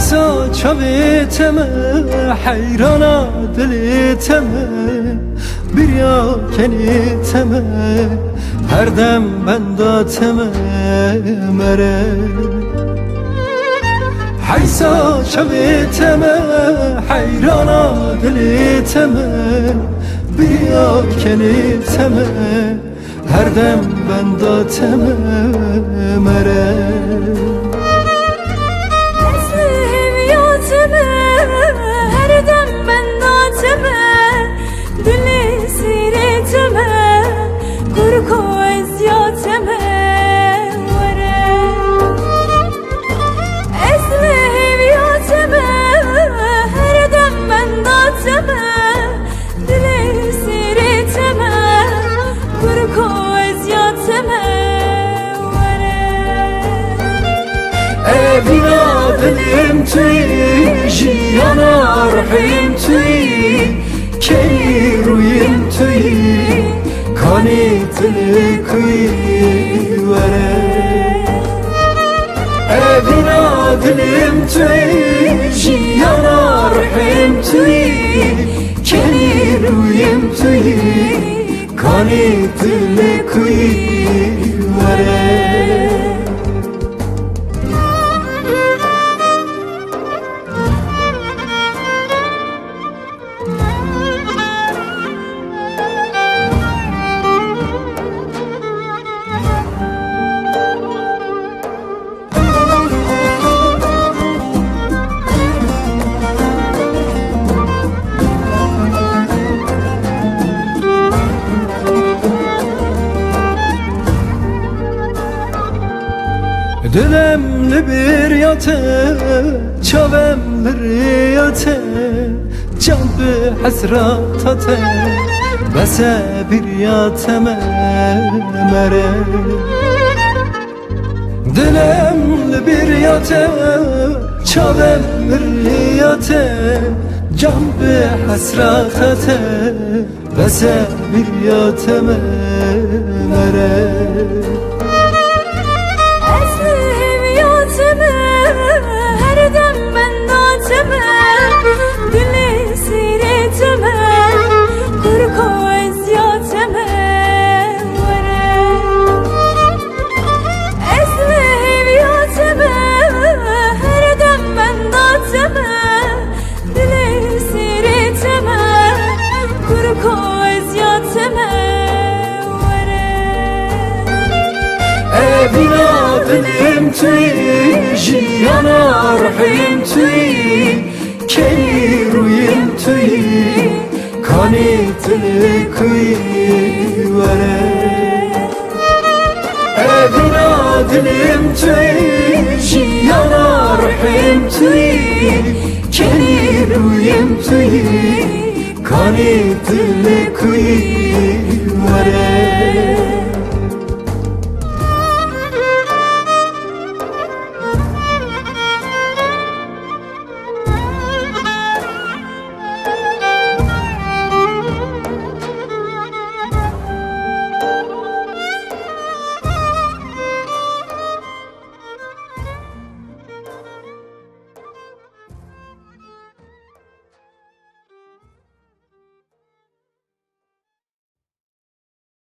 حیسا چاویتمه حیرانا دلیتمه بریا کنیتمه هر دم بنداتمه مره حیسا چاویتمه حیرانا دلیتمه بریا کنیتمه هر دم بنداتمه مره بنا دلم توی جیانا رحیم توی کی رویم توی کانی دل کوی وره بنا دلم توی جیانا رحیم توی کی رویم توی کانی دل کوی وره دلم لبریاته چاوم لریاته جان به حسراتاته بس بریاتم مره دلم لبریاته چاوم لریاته جان به حسراتاته بس بریاتم مره بنا دلم توی جیانا رحیم توی کی رویم توی کانی دل کوی وره بنا دلم توی جیانا رحیم توی کی رویم توی کانی دل کوی وره